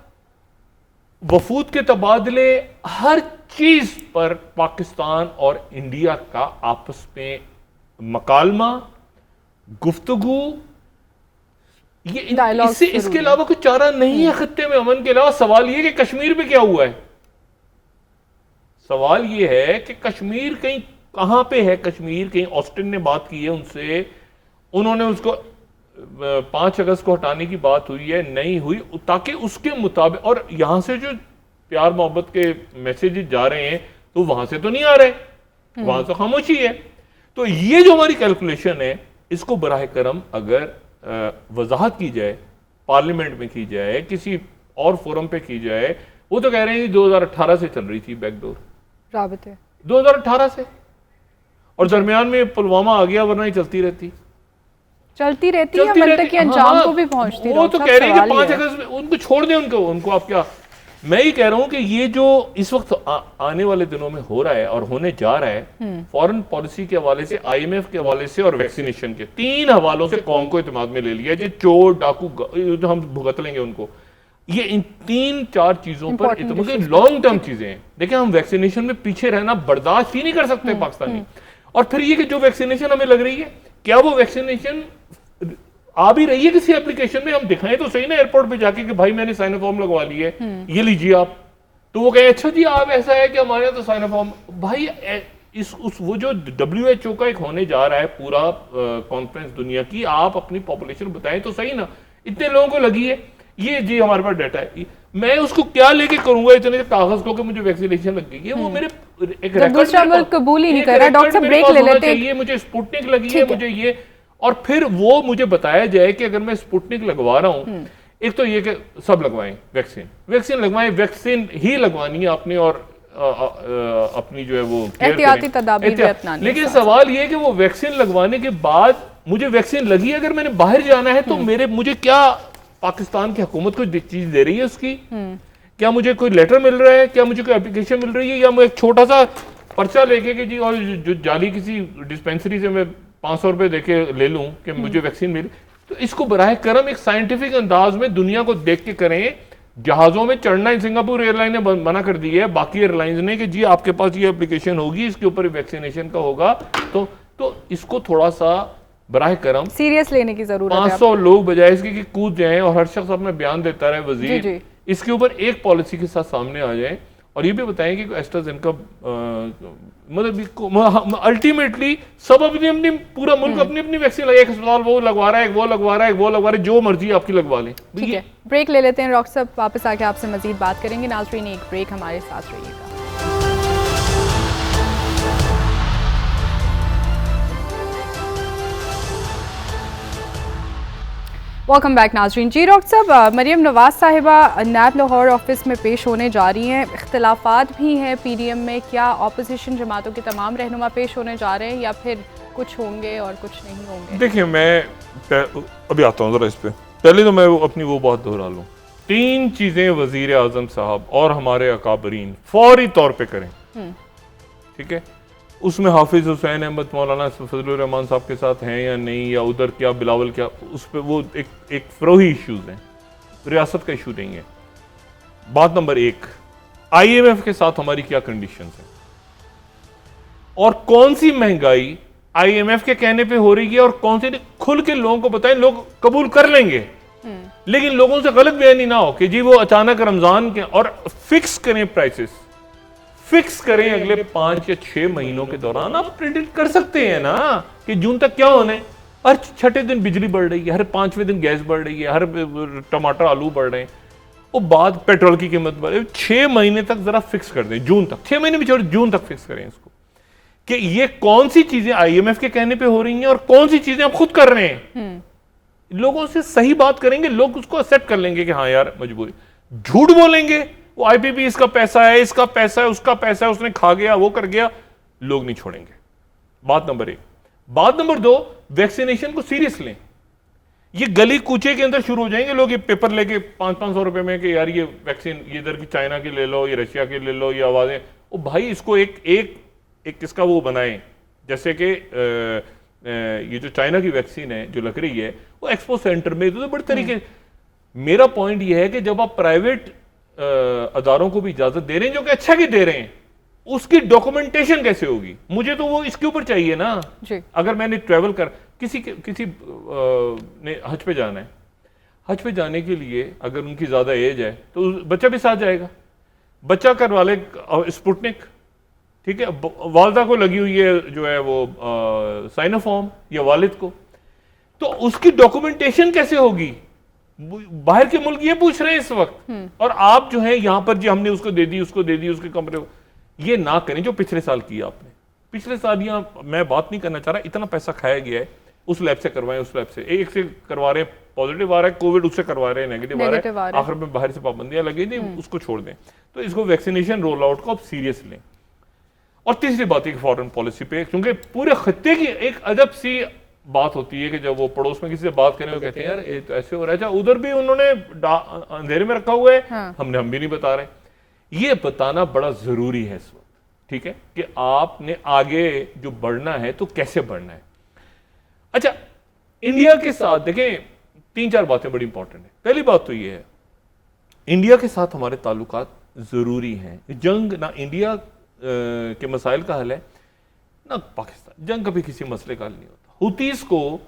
वफूद के तबादले, हर चीज पर पाकिस्तान और इंडिया का आपस में मकालमा, गुफ्तगू, ये इसके अलावा कुछ चारा नहीं है खत्ते में अमन के अलावा। सवाल ये कि कश्मीर में क्या हुआ है, सवाल ये है कि कश्मीर कहीं कहां पे है कश्मीर। कहीं ऑस्टिन ने बात की है उनसे, उन्होंने उसको 5 अगस्त को हटाने की बात हुई है, नहीं हुई, ताकि उसके मुताबिक, और यहां से जो प्यार मोहब्बत के मैसेजेस जा रहे हैं तो वहां से तो नहीं आ रहे, वहां तो खामोशी है। तो ये जो हमारी कैलकुलेशन है इसको बराह करम अगर वजाहत की जाए, पार्लियामेंट में की जाए, किसी और फोरम पे की जाए। वो तो कह रहे हैं कि 2018 से चल रही थी बैकडोर, राबते 2018 से, और दरमियान में पुलवामा आ गया, वरना ही चलती रहती है अमल तक अंजाम को भी पहुंचती। वो तो कह रहे हैं कि 5 अगस्त में उनको छोड़ दें, उनको आप क्या। मैं ही कह रहा हूं कि ये जो इस वक्त आने वाले दिनों में हो रहा है और होने जा रहा है, फॉरेन पॉलिसी के हवाले से, IMF के हवाले से और वैक्सीनेशन के 3 हवालों से कौम को इत्मीनान में ले लिया। जो चोर डाकू जो हम भुगत लेंगे उनको, ये इन 3-4 चीजों पर लॉन्ग टर्म चीजें हैं। देखिए हम वैक्सीनेशन में पीछे रहना बर्दाश्त ही नहीं कर सकते पाकिस्तानी। और फिर ये कि जो वैक्सीनेशन हमें लग रही है, क्या वो वैक्सीनेशन आ भी रही है किसी एप्लीकेशन में, हम दिखाएं तो सही ना एयरपोर्ट पे जाके कि भाई मैंने साइनोफॉर्म लगवा ली है, ये लीजिए आप। तो वो कहे अच्छा जी आप ऐसा है कि हमारे यहाँ तो साइनोफॉर्म, भाई वो जो WHO का एक होने जा रहा है पूरा कॉन्फ्रेंस दुनिया की, आप अपनी पॉपुलेशन बताएं तो सही ना, इतने लोगों को लगी है, ये जी हमारे पास डाटा है, मैं उसको क्या लेके करूंगा इतने कागज को कि मुझे वैक्सीनेशन लग गई है। वो मेरे एक दूसरा मुल्क कबूल ही नहीं कर रहा। डॉक्टर साहब ब्रेक ले लेते हैं, मुझे स्पुतनिक लगी है, मुझे ये, और फिर वो मुझे बताया जाए कि अगर मैं स्पुतनिक लगवा रहा हूं, एक तो ये कि सब लगवाएं वैक्सीन लगवाएं, वैक्सीन ही लगवानी है आपने, और अपनी जो है वो एहतियाती तदाबीर अपनानी। लेकिन सवाल ये है कि वो वैक्सीन लगवाने के बाद मुझे वैक्सीन लगी, अगर मैंने बाहर जाना है तो मुझे क्या पाकिस्तान की हुकूमत कोई चीज दे रही है उसकी? क्या मुझे कोई लेटर मिल रहा है, क्या मुझे कोई एप्लीकेशन मिल रही है, या मैं एक छोटा सा पर्चा लेके कि जी और जो जाली किसी डिस्पेंसरी से मैं 500 रुपए देके ले लूं कि मुझे वैक्सीन मिली? तो इसको बराह करम एक साइंटिफिक अंदाज में दुनिया को देख के करें। जहाजों में चढ़ना ही सिंगापुर एयरलाइन ने मना कर दी है, बाकी एयरलाइंस ने, कि जी आपके पास ये एप्लीकेशन होगी, इसके ऊपर वैक्सीनेशन का होगा। तो इसको थोड़ा सा बराह करम सीरियस लेने की जरूरत है। 500 लोग बजाय इसके कि कूद जाएं और हर शख्स अपना बयान देता रहे, वजीर, इसके ऊपर एक पॉलिसी के साथ सामने आ जाए और ये भी बताएं कि एस्ट्राजेनेका मतलब अल्टीमेटली सब अपनी पूरा मुल्क अपनी अपनी वैक्सीन लगा, एक अस्पताल वो लगवा रहा है, वो लगवा रहा है, वो लगवा रहा है, जो मर्जी आपकी लगवा लें। ठीक है, ब्रेक ले लेते हैं डॉक्टर साहब, वापस आके आपसे मजीद बात करेंगे। नाज़रीन एक ब्रेक, हमारे साथ रहिएगा। वेलकम बैक नाज़रीन। जी डॉक्टर साहब, मरियम नवाज साहिबा नैब लाहौर ऑफिस में पेश होने जा रही हैं, इख्तलाफात भी हैं PDM में, क्या अपोजिशन जमातों के तमाम रहनुमा पेश होने जा रहे हैं या फिर कुछ होंगे और कुछ नहीं होंगे? देखिए मैं अभी आता हूँ ज़रा इस पे, पहले तो मैं अपनी वो बात दोहरा लूँ। 3 चीज़ें वज़ीर आज़म साहब और हमारे अकाबरीन फौरी तौर पर करें, ठीक है? उसमें हाफिज हुसैन अहमद मौलाना फजलुर रहमान साहब के साथ हैं या नहीं, या उधर क्या बिलावल क्या, उस पर वो एक फ़रोही इश्यूज़ हैं, रियासत का इशू नहीं है। बात नंबर 1, IMF के साथ हमारी क्या कंडीशंस हैं और कौन सी महंगाई IMF के कहने पे हो रही है और कौन सी, खुल के लोगों को बताएं, लोग कबूल कर लेंगे। लेकिन लोगों से गलत बयानी ना हो कि जी वो अचानक रमजान के, और फिक्स करें प्राइसेस, फिक्स करें अगले 5 या 6 महीनों के दौरान। आप प्रिडिक्ट कर सकते हैं ना कि जून तक क्या होने। हर छठे दिन बिजली बढ़ रही है, हर 5वें दिन गैस बढ़ रही है, हर टमाटर आलू बढ़ रहे हैं, वो बाद पेट्रोल की कीमत बढ़ रही है। 6 महीने तक जरा फिक्स कर दें, जून तक, 6 महीने भी छोड़, जून तक फिक्स करें इसको कि ये कौन सी चीजें IMF के कहने पे हो रही हैं और कौन सी चीजें आप खुद कर रहे हैं। लोगों से सही बात करेंगे, लोग उसको एक्सेप्ट कर लेंगे कि हाँ यार मजबूरी। झूठ बोलेंगे, वो IPP इसका पैसा है, इसका पैसा है, उसका पैसा है, उसने खा गया, वो कर गया, लोग नहीं छोड़ेंगे। बात नंबर 1। बात नंबर 2, वैक्सीनेशन को सीरियस लें। ये गली कूचे के अंदर शुरू हो जाएंगे लोग, ये पेपर लेके 500-500 रुपए में कि यार ये वैक्सीन ये इधर की चाइना की ले लो, ये रशिया की ले लो, ये आवाजें, ओ भाई इसको एक किसका वो बनाएं, जैसे कि ये जो चाइना की वैक्सीन है जो लग रही है वो एक्सपो सेंटर में, तो बड़े तरीके। मेरा पॉइंट ये है कि जब आप प्राइवेट अदारों को भी इजाजत दे रहे हैं, जो कि अच्छा की दे रहे हैं, उसकी डॉक्यूमेंटेशन कैसे होगी? मुझे तो वो इसके ऊपर चाहिए ना जी। अगर मैंने ट्रेवल कर किसी ने हज पे जाना है, हज पे जाने के लिए अगर उनकी ज्यादा एज है तो बच्चा भी साथ जाएगा, बच्चा करवा ले स्पुटनिक, ठीक है, वालदा को लगी हुई है जो है वो साइनोफॉर्म या वालिद को, तो उसकी डॉक्यूमेंटेशन कैसे होगी? बाहर के मुल्क ये पूछ रहे हैं इस वक्त, और आप जो है यहां पर जो हमने उसको दे दी, उसको दे दी, उसके कमरे, ये ना करें जो पिछले साल किया आपने। पिछले साल यहाँ मैं बात नहीं करना चाह रहा, इतना पैसा खाया गया है, उस लैब से करवाएं, उस लैब से, एक से करवा रहे हैं पॉजिटिव आ रहा है कोविड, उससे करवा रहे हैं नेगेटिव आ रहा है, आखिर में बाहर से पाबंदियां लगी नहीं, उसको छोड़ दें। तो इसको वैक्सीनेशन रोल आउट को आप सीरियस लें। और तीसरी बात है फॉरेन पॉलिसी पे, क्योंकि पूरे खत्ते की एक अजब सी बात होती है कि जब वो पड़ोस में किसी से बात करें वो कहते हैं यार ये तो ऐसे हो रहा है, उधर भी उन्होंने अंधेरे में रखा हुआ है, हाँ। हम भी नहीं बता रहे। ये बताना बड़ा जरूरी है इस वक्त, ठीक है, कि आपने आगे जो बढ़ना है तो कैसे बढ़ना है। अच्छा, इंडिया के साथ देखें 3-4 बातें बड़ी इंपॉर्टेंट है। पहली बात तो ये है, इंडिया के साथ हमारे ताल्लुकात जरूरी हैं। जंग ना इंडिया के मसाइल का हल है ना पाकिस्तान, जंग कभी किसी मसले का हल नहीं होता। हुतीस को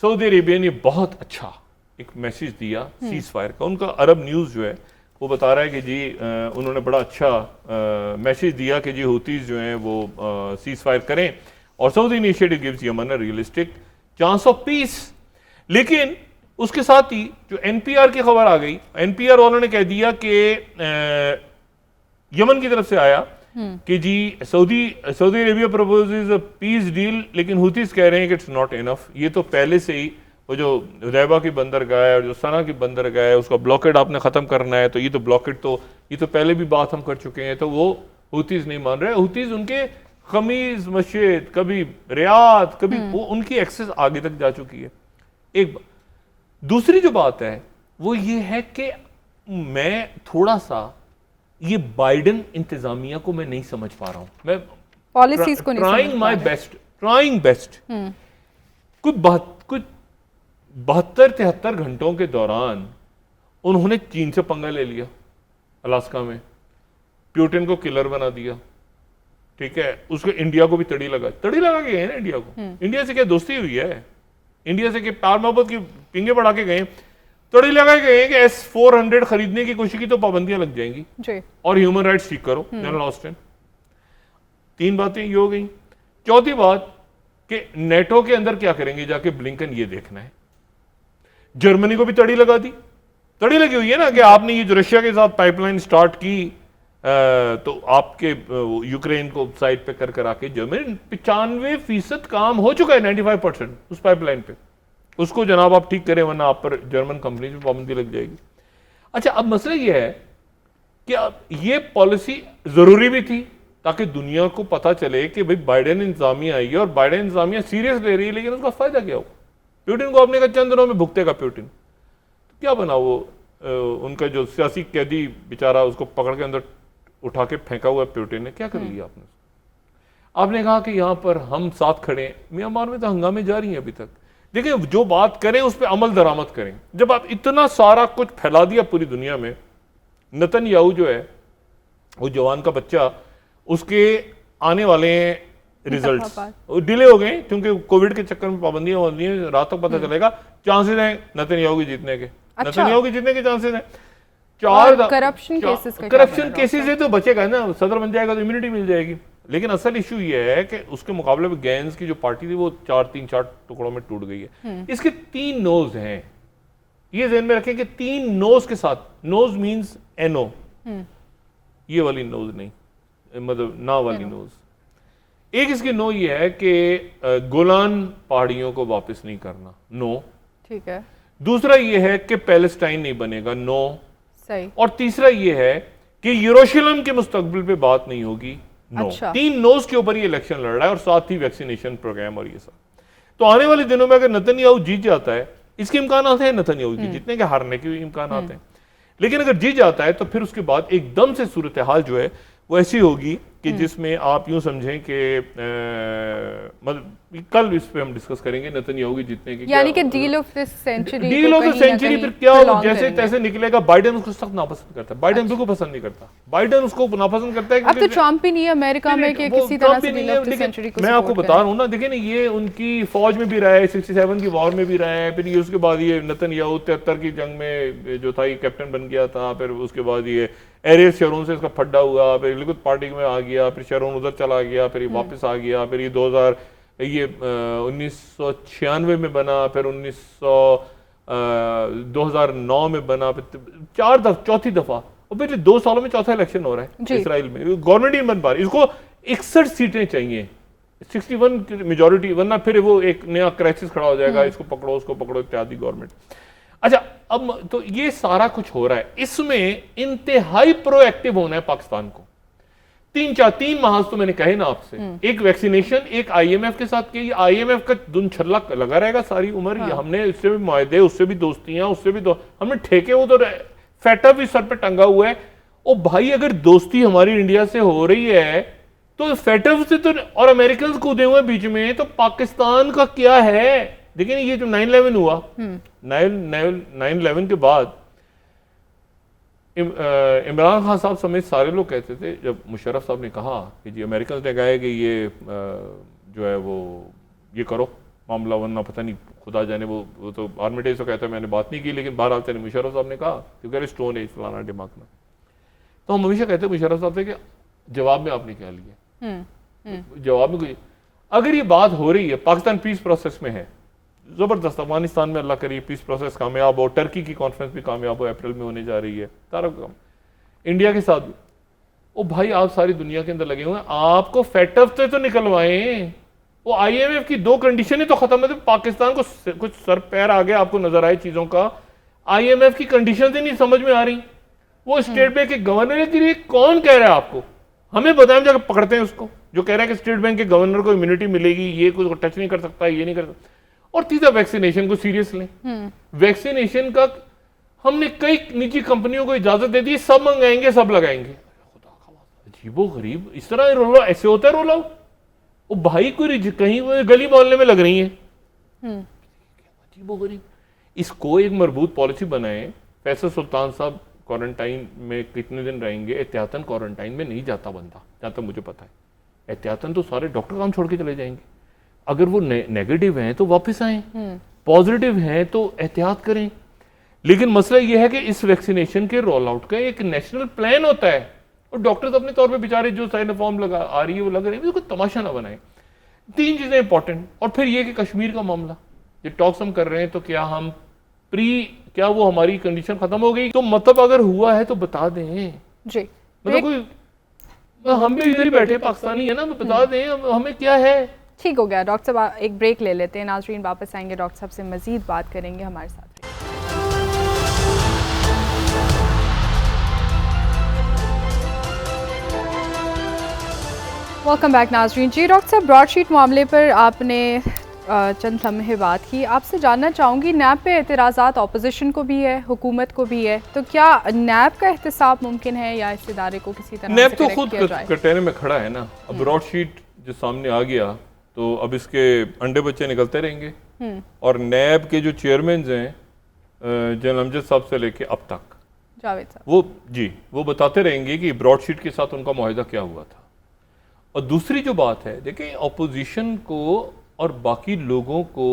सऊदी अरेबिया ने बहुत अच्छा एक मैसेज दिया सीज फायर का। उनका अरब न्यूज़ जो है वो बता रहा है कि जी उन्होंने बड़ा अच्छा मैसेज दिया कि जी हुतीस जो हैं वो सीज फायर करें और Saudi initiative gives Yemen a realistic chance of peace. लेकिन उसके साथ ही जो NPR की खबर आ गई, NPR वालों ने कह दिया कि यमन की तरफ से आया कि जी Saudi Arabia proposes a peace deal, लेकिन हुतीस कह रहे हैं कि इट्स नॉट इनफ। ये तो पहले से ही वो जो हुदैबा की बंदरगाह है और जो सना की बंदरगाह है उसका ब्लॉकेड आपने खत्म करना है, तो ये तो ब्लॉकेड तो ये तो पहले भी बात हम कर चुके हैं, तो वो हुतीस नहीं मान रहे। हुतीस उनके खमीज मस्जिद, कभी रियाद, कभी वो उनकी एक्सेस आगे तक जा चुकी है। एक दूसरी जो बात है वो ये है कि मैं थोड़ा सा ये बाइडेन इंतजामिया को मैं नहीं समझ पा रहा हूं, मैं पॉलिसीज को नहीं ट्राइंग माय बेस्ट। कुछ 72-73 घंटों के दौरान उन्होंने चीन से पंगा ले लिया, अलास्का में प्यूटिन को किलर बना दिया, ठीक है, उसको इंडिया को भी तड़ी लगा के गए ना इंडिया को। इंडिया से क्या दोस्ती हुई है, इंडिया से प्यार मोहब्बत की पिंगे बढ़ा के गए, तड़ी लगा के गए कि S-400 खरीदने की कोशिश की तो पाबंदियां लग जाएंगी जी। और ह्यूमन राइट्स ठीक करो जनरल ऑस्टिन। 3 बातें ये हो गई। चौथी बात कि नेटो के अंदर क्या करेंगे जाके ब्लिंकन, ये देखना है। जर्मनी को भी तड़ी लगा दी, तड़ी लगी हुई है ना कि आपने ये जो रशिया के साथ पाइपलाइन स्टार्ट की तो आपके यूक्रेन को साइड पे कर आके जर्मनी 95% काम हो चुका है, 95% उस पाइपलाइन पे, उसको जनाब आप ठीक करें वरना आप पर जर्मन कंपनी पे पाबंदी लग जाएगी। अच्छा, अब मसला यह है कि अब ये पॉलिसी जरूरी भी थी ताकि दुनिया को पता चले कि भाई बाइडेन इंतजामिया आई है और बाइडेन इंतजामिया सीरियस ले रही है, लेकिन उसका फायदा क्या हो? प्यूटिन को आपने कहा चंद दिनों में भुगतेगा प्यूटिन, तो क्या बना वो उनका जो सियासी कैदी बेचारा उसको पकड़ के अंदर उठा के फेंका हुआ प्यूटिन ने, क्या कर लिया आपने? आपने कहा कि यहां पर हम साथ खड़े हैं। म्यांमार में तो हंगामे जारी हैं अभी तक। देखिए जो बात करें उस पर अमल दरामद करें। जब आप इतना सारा कुछ फैला दिया पूरी दुनिया में, नेतन्याहू जो है वो जवान का बच्चा, उसके आने वाले रिजल्ट्स डिले हो गए क्योंकि कोविड के चक्कर में पाबंदियां हो रही हैं, रात तक पता चलेगा। चांसेस हैं नेतन्याहू के जीतने के, नेतन्याहू के जीतने के चांसेस हैं। करप्शन केसेस है तो बचेगा ना, सदर बन जाएगा तो इम्यूनिटी मिल जाएगी। लेकिन असल इशू ये है कि उसके मुकाबले में गैंस की जो पार्टी थी वो 4 टुकड़ों में टूट गई है। इसके 3 नोज हैं, ये ध्यान में रखें कि 3 नोज के साथ, नोज मींस एनो, ये वाली नोज नहीं, मतलब ना वाली नोज। एक इसकी नो ये है कि गोलान पहाड़ियों को वापस नहीं करना, नो, ठीक है। दूसरा ये है कि पैलेस्टाइन नहीं बनेगा, नो, सही। और तीसरा ये है कि यरूशलेम के मुस्तकबिल पे बात नहीं होगी, नो। अच्छा। 3 नोज के ऊपर ये इलेक्शन लड़ रहा है और साथ ही वैक्सीनेशन प्रोग्राम और ये सब। तो आने वाले दिनों में अगर नेतन्याहू जीत जाता है, इसके इम्कान हैं नेतन्याहू के जीतने के, हारने के भी इम्कान हैं, लेकिन अगर जीत जाता है तो फिर उसके बाद एकदम से सूरत हाल जो है वो ऐसी होगी कि जिसमें आप यूं समझें कि मतलब कल इस पे हम डिस्कस करेंगे नेतन्याहू की जीतने की, यानी कि deal of the century, deal of the century फिर क्या हो, जैसे तैसे निकलेगा। बाइडेन उसको सख्त नापसंद करता है, बाइडेन बिल्कुल पसंद नहीं करता, बाइडेन उसको नापसंद करता है। अब तो ट्रंप ही नहीं है अमेरिका में कि किसी तरह से डील ऑफ द सेंचुरी को मैं आपको बता रहा हूँ ना, देखिए ना, ये उनकी फौज में भी रहा है, 67 की वॉर में भी रहा है, फिर ये उसके बाद ये नेतन्याहू 73 की जंग में जो था ये कैप्टन बन गया था, फिर उसके बाद ये एरियल शरोन से इसका फड्डा हुआ, फिर लिकुद पार्टी में आ गया, फिर शरोन उधर चला गया, फिर ये वापस आ गया, फिर ये 1996 में बना, फिर 2009 में बना, फिर चौथी दफा, और फिर 2 सालों में चौथा इलेक्शन हो रहा है इसराइल में। गवर्नमेंट ही बन पा रही, इसको 61 सीटें चाहिए, 61 की मेजोरिटी, वरना फिर वो एक नया क्राइसिस खड़ा हो जाएगा, इसको पकड़ो उसको पकड़ो इत्यादि गवर्नमेंट। अच्छा, अब तो ये सारा कुछ हो रहा है, इसमें इंतहाई प्रोएक्टिव होना है पाकिस्तान को। 3 माह तो मैंने कहे ना आपसे, एक वैक्सीनेशन, एक आईएमएफ के साथ की, आईएमएफ का दुन छल्ला लगा रहेगा सारी उम्र। हाँ। हमने इससे भी मुआहदे, उससे भी दोस्तियां, उससे भी हमने ठेके, वो तो फेटा भी सर पे टंगा हुआ है। ओ भाई, अगर दोस्ती हमारी इंडिया से हो रही है तो फेटा से तो, और अमेरिकन कूदे हुए बीच में, तो पाकिस्तान का क्या है? देखिए ये जो 9/11 हुआ, 9/11 के बाद इमरान खान साहब समेत सारे लोग कहते थे, जब मुशर्रफ साहब ने कहा कि जी अमेरिकन ने कहा है कि ये जो है वो ये करो मामला, वरना पता नहीं खुदा जाने, वो तो आर्मीटेज तो कहता है मैंने बात नहीं की, लेकिन बहरहाल चले मुशर्रफ साहब ने कहा क्योंकि स्टोन है फलाना दिमाग में। तो हम हमेशा कहते मुशर्रफ साहब से कि जवाब में आपने क्या लिया, जवाब में कोई, अगर ये बात हो रही है, पाकिस्तान पीस प्रोसेस में है जबरदस्त, अफगानिस्तान में अल्लाह करिए पीस प्रोसेस कामयाब हो, टर्की की कॉन्फ्रेंस भी कामयाब हो, अप्रैल में होने जा रही है, सारा काम इंडिया के साथ भी। ओ भाई, आप सारी दुनिया के अंदर लगे हुए हैं, आपको फेटअप से तो निकलवाएं। वो आईएमएफ की 2 कंडीशन ही तो खत्म है, तो पाकिस्तान को कुछ सर पैर आगे आपको नजर आए चीजों का, आईएमएफ की कंडीशन ही नहीं समझ में आ रही। वो स्टेट बैंक के गवर्नर के लिए कौन कह रहा है आपको? हमें बताएं, जाकर पकड़ते हैं उसको जो कह रहा है कि स्टेट बैंक के गवर्नर को इम्यूनिटी मिलेगी, ये कुछ टच नहीं कर सकता, ये नहीं कर सकता। और तीसरा, वैक्सीनेशन को सीरियस लें। वैक्सीनेशन का हमने कई निजी कंपनियों को इजाजत दे दी, सब मंगाएंगे सब लगाएंगे। अजीबो गरीब, इस तरह रोल ऐसे होता है रोल आउट। वो भाई कोई कहीं गली मोहल्ले में लग रही है, अजीबो गरीब। इसको एक मजबूत पॉलिसी बनाए। फैसल सुल्तान साहब क्वारंटाइन में कितने दिन रहेंगे? एहतियातन क्वारंटाइन में नहीं जाता बंदा, जहां तक मुझे पता है। एहतियातन तो सारे डॉक्टर काम छोड़ के चले जाएंगे। अगर वो नेगेटिव हैं तो वापस आए, पॉजिटिव हैं तो एहतियात करें। लेकिन मसला यह है कि इस वैक्सीनेशन के रोल आउट का एक नेशनल प्लान होता है, और डॉक्टर्स अपने तौर पे बेचारे जो साइनोफार्म लगा आ रही है वो लग रहे हैं, कोई तमाशा ना बनाए। 3 चीजें इंपॉर्टेंट। और फिर ये कि कश्मीर का मामला, ये टॉक्स हम कर रहे हैं, तो क्या हम क्या वो हमारी कंडीशन खत्म हो गई? तो मतलब अगर हुआ है तो बता दें जी, मतलब कोई, हम भी इधर ही बैठे पाकिस्तानी है ना, बता दें हमें क्या है। ठीक हो गया डॉक्टर साहब, एक ब्रेक ले लेते हैं। नाजरीन वापस आएंगे, डॉक्टर साहब से मजीद बात करेंगे, हमारे साथ। वेलकम बैक नाजरीन। जी डॉक्टर साहब, ब्रॉडशीट मामले पर आपने चंद लम्हे बात की। आपसे जानना चाहूँगी, नैब पे एतराज़ात अपोजिशन को भी है, हुकूमत को भी है, तो क्या नैब का एहतसाब मुमकिन है या इस इदारे को किसी तरह नैब तो खुद कटहरे में खड़ा है ना। अब ब्रॉडशीट जो सामने आ गया तो अब इसके अंडे बच्चे निकलते रहेंगे। और नैब के जो चेयरमैन हैं जनरल अमजद साहब से लेके अब तक जावेद साहब वो बताते रहेंगे कि ब्रॉडशीट के साथ उनका मुआहिदा क्या हुआ था। और दूसरी जो बात है, देखिए अपोजिशन को और बाकी लोगों को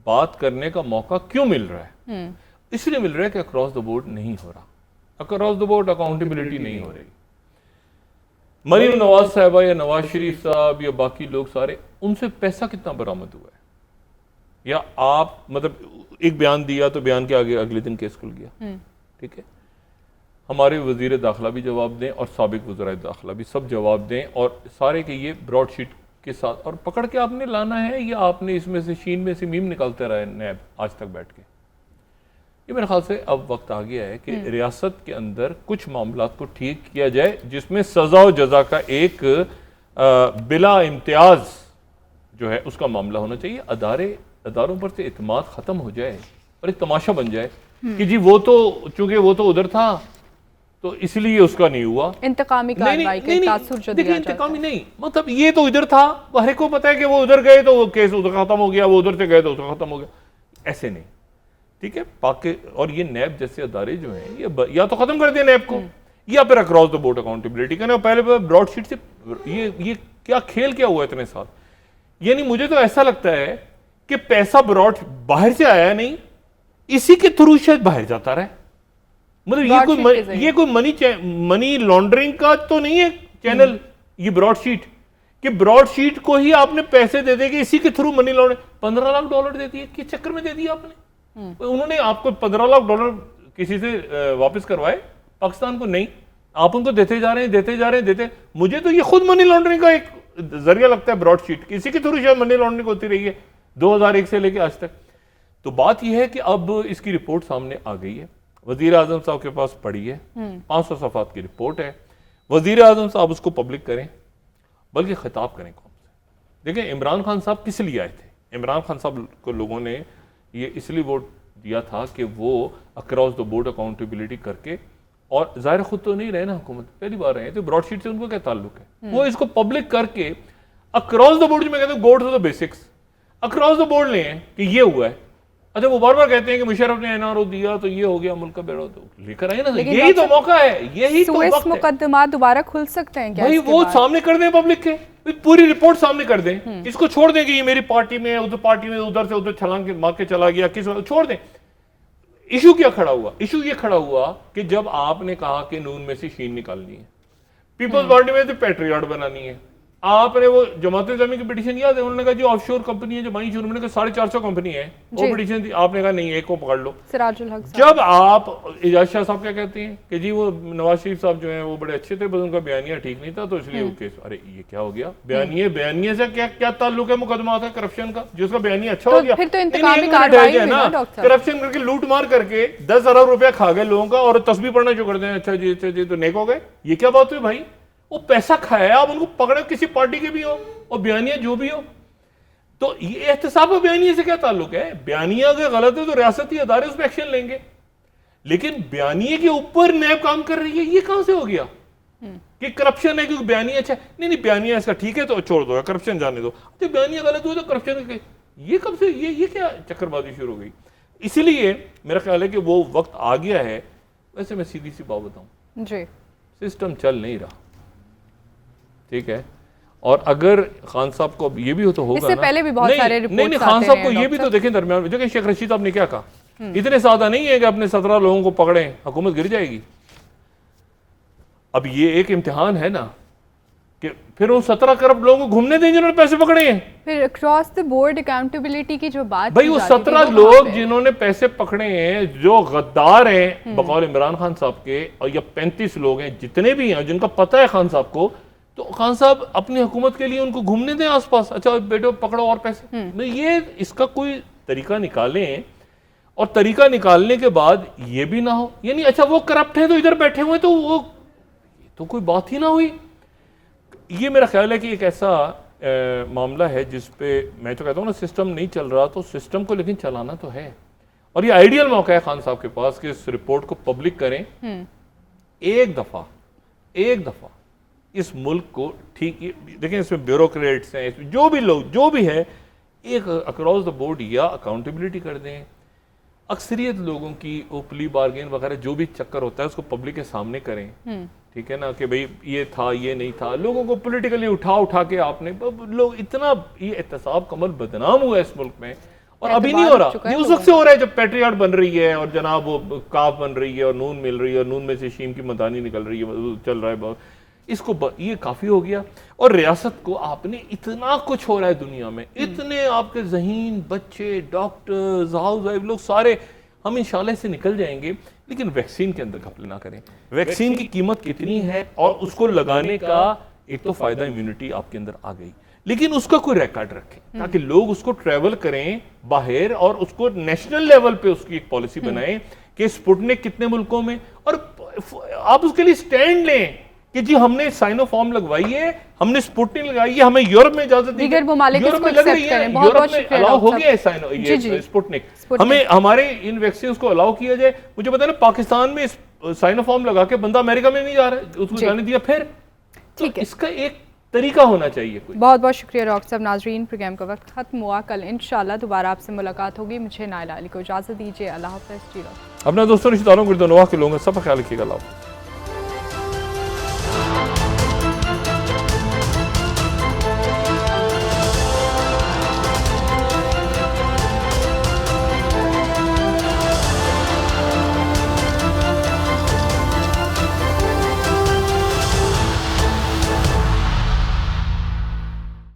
बात करने का मौका क्यों मिल रहा है? इसलिए मिल रहा है कि अक्रॉस द बोर्ड नहीं हो रहा, अक्रॉस द बोर्ड अकाउंटेबिलिटी नहीं हो रही। मरीम नवाज साहबा या नवाज शरीफ साहब या बाकी लोग सारे, उनसे पैसा कितना बरामद हुआ है? या आप मतलब एक बयान दिया तो बयान के आगे अगले दिन केस खुल गया, ठीक है। हमारे वजीर दाखिला भी जवाब दें और साबिक वज़राए दाखिला भी सब जवाब दें और सारे के ये ब्रॉडशीट के साथ और पकड़ के आपने लाना है, या आपने इसमें से शीन में से मीम निकालते रहे नैब आज तक बैठ के? ये मेरे ख्याल से अब वक्त आ गया है कि रियासत के अंदर कुछ मामलात को ठीक किया जाए जिसमें सजा और जजा का एक बिला इम्तियाज जो है उसका मामला होना चाहिए। अदारों पर से इत्मीनान खत्म हो जाए और एक तमाशा बन जाए कि जी वो तो चूंकि वो तो उधर था तो इसलिए उसका नहीं हुआ। इंतकामी कार्रवाई के तासुर जो दिया जाता है। इंतकामी नहीं, मतलब ये तो इधर था, हर एक को पता है कि वो उधर गए तो वो केस उधर खत्म हो गया, वो उधर से गए तो उधर खत्म हो गया, ऐसे नहीं, ठीक है। पाकि और ये नैब जैसे अदारे जो हैं ये या तो खत्म कर दें नैब को या फिर अक्रॉस द बोर्ड अकाउंटेबिलिटी करना। पहले ब्रॉडशीट से ये क्या खेल क्या हुआ इतने साल? यानी मुझे तो ऐसा लगता है कि पैसा बाहर से आया नहीं, इसी के थ्रू शायद बाहर जाता रहा। मतलब ये कोई मनी लॉन्ड्रिंग का तो नहीं है चैनल ये ब्रॉडशीट, कि ब्रॉडशीट को ही आपने पैसे दे देंगे इसी के थ्रू मनी लॉन्ड्रिंग। $15 लाख दे दिए, किस चक्कर में दे दिया आपने? उन्होंने आपको $15 लाख किसी से वापस करवाए, पाकिस्तान को नहीं, आप उनको देते जा रहे हैं। मुझे तो ये खुद मनी लॉन्ड्रिंग का एक जरिया लगता है ब्रॉडशीट, किसी के थ्रू शायद मनी लॉन्ड्रिंग होती रही है 2001 से लेकर आज तक। तो बात यह है कि अब इसकी रिपोर्ट सामने आ गई है, वजीर आजम साहब के पास पड़ी है, 500 सफ़ात की रिपोर्ट है। वजीर आजम साहब उसको पब्लिक करें, बल्कि खिताब करें कौन से। देखिए इमरान खान साहब किस लिए आए थे? इमरान खान साहब को लोगों ने ये इसलिए वोट दिया था कि वो अक्रॉस द बोर्ड अकाउंटेबिलिटी करके, और जाहिर खुद तो नहीं रहे ना हुकूमत, पहली बार रहे, तो ब्रॉडशीट से उनको क्या ताल्लुक है? वो इसको पब्लिक करके अक्रॉस द बोर्ड, मैं कहता हूँ go to the basics, across the board लें कि ये हुआ है। अच्छा वो बार बार कहते हैं कि मुशर्रफ ने एनआरओ दिया तो ये हो गया, मुल्क का बेड़ा, तो लेकर आए ना, यही तो मौका है, यही तो वक्त है। मुकदमा दोबारा खुल सकते हैं क्या? भाई वो सामने कर दें पब्लिक के, पूरी रिपोर्ट सामने कर दें, इसको छोड़ दें कि ये मेरी पार्टी में उधर पार्टी में उधर से उधर छलांग मार के चला गया, किस छोड़ दें। इशू क्या खड़ा हुआ? इशू ये खड़ा हुआ कि जब आपने कहा कि नून में से शीन निकालनी है, पीपल्स पार्टी में तो पैट्रियट बनानी है, आपने वो जमात इस्लामी की पिटीशन याद है, उन्होंने कहा जो ऑफशोर कंपनी है, जो मानी शुरू में 450 कंपनी है, वो पिटीशन थी, आपने कहा नहीं एक को पकड़ लो। सिराजुल हक जब आप इजाज शाह साहब क्या कहते हैं कि जी वो नवाज शरीफ साहब जो हैं वो बड़े अच्छे थे, बस उनका बयानिया ठीक नहीं था तो इसलिए वो केस। अरे ये क्या हो गया? बयानिया से क्या ताल्लुक है मुकदमा आता है करप्शन का? जिसका बयानिया अच्छा हो गया, फिर तो इंतकामी कार्रवाई है ना, करप्शन करके लूट मार करके 10 अरब रुपया खा गए लोगों का और तस्बीह पढ़ना जो करते हैं, अच्छा जी तो नेक हो गए। ये क्या बात हुई भाई? वो पैसा खाया, आप उनको पकड़े, किसी पार्टी के भी हो और बयानिया जो भी हो, तो ये एहतसाब और बयानिया से क्या ताल्लुक है? बयानिया अगर गलत है तो रियासती अदारे उस पर एक्शन लेंगे, लेकिन बयानिया के ऊपर नैब काम कर रही है, ये कहां से हो गया कि करप्शन है क्योंकि बयानिया अच्छा नहीं बयानिया इसका ठीक है तो छोड़ दो, करप्शन जाने दो। तो बयानिया गलत हुआ तो करप्शन, ये कब से ये क्या चक्करबाजी शुरू हो गई? इसलिए मेरा ख्याल है कि वो वक्त आ गया है। वैसे मैं सीधी सी बात बताऊं जी, सिस्टम चल नहीं रहा, ठीक है। और अगर खान साहब को ये भी हो तो होगा इससे पहले भी बहुत सारे रिपोर्ट्स नहीं खान साहब को ये भी तो देखें दरमियान में, जो कि शेख रशीद साहब ने क्या कहा, इतने सादा नहीं है कि अपने 17 लोगों को पकड़े हुकूमत गिर जाएगी। अब ये एक इम्तिहान है ना कि फिर उन 17 करोड़ लोगों को घूमने दें जिन्होंने पैसे पकड़े हैं। फिर अक्रॉस द बोर्ड अकाउंटेबिलिटी की जो बात भाई, वो 17 लोग जिन्होंने पैसे पकड़े हैं, जो गद्दार हैं बकौल इमरान खान साहब के, और या 35 लोग हैं जितने भी हैं जिनका पता है खान साहब को, तो खान साहब अपनी हुकूमत के लिए उनको घूमने दें आसपास। अच्छा बेटो पकड़ो और पैसे नहीं, ये इसका कोई तरीका निकालें, और तरीका निकालने के बाद ये भी ना हो यानी अच्छा वो करप्ट है तो इधर बैठे हुए तो वो तो कोई बात ही ना हुई। ये मेरा ख्याल है कि एक ऐसा मामला है जिस पे मैं तो कहता हूँ ना, सिस्टम नहीं चल रहा तो सिस्टम को लेकिन चलाना तो है, और ये आइडियल मौका है खान साहब के पास कि इस रिपोर्ट को पब्लिक करें, एक दफा इस मुल्क को ठीक। देखें इसमें ब्यूरोक्रेट्स हैं, इसमें जो भी लोग जो भी है, एक अक्रॉस द बोर्ड या अकाउंटेबिलिटी कर दें। अक्सरियत लोगों की वो प्ली बार्गेन वगैरह जो भी चक्कर होता है उसको पब्लिक के सामने करें, ठीक है ना, कि भाई ये था ये नहीं था। लोगों को पॉलिटिकली उठा के आपने लोग इतना ये एहतसाब कमल बदनाम हुआ है इस मुल्क में, और अभी नहीं हो रहा, ये उस वक्त से हो रहा है जब पैट्रियाट बन रही है और जनाब वो काफ बन रही है और नून मिल रही है और नून में से शीम की मदानी निकल रही है, चल रहा है बहुत। इसको ये काफी हो गया। और रियासत को आपने इतना कुछ हो रहा है दुनिया में, इतने आपके ज़हीन बच्चे, डॉक्टर्स, हाउस वाइफ लोग सारे, हम इंशाल्लाह से निकल जाएंगे। लेकिन वैक्सीन के अंदर घपला ना करें। वैक्सीन की कीमत कितनी है और उसको लगाने का एक तो फायदा इम्यूनिटी आपके अंदर आ गई, लेकिन उसका कोई रिकॉर्ड रखें ताकि लोग उसको ट्रेवल करें बाहर और उसको नेशनल लेवल पे उसकी एक पॉलिसी बनाएं कि स्पुतनिक कितने मुल्कों में, और आप उसके लिए स्टैंड लें कि जी हमने साइनोफार्म लगवाई है, हमने स्पुतनिक लगाई है, हमें यूरोप में इजाजत दी है, यूरोप में लग रही है, यूरोप में अलाउ हो गया है ये स्पुतनिक, हमें हमारे इन वैक्सीन को अलाउ किया जाए। मुझे पता है पाकिस्तान में साइनोफार्म लगा के बंदा अमेरिका में नहीं जा रहा है, उसको जाने दिया फिर, ठीक है, इसका एक तरीका होना चाहिए कोई। बहुत बहुत शुक्रिया डॉक्टर साहब। नाजरीन, प्रोग्राम का वक्त खत्म हुआ, कल इंशाल्लाह दोबारा आपसे मुलाकात होगी। मुझे नायला अली को इजाजत दीजिए, अल्लाह हाफ़िज़। अपना दोस्तों रिश्तेदारों को के लोगों का सब ख्याल रखिएगा। अल्लाह हाफ़िज़।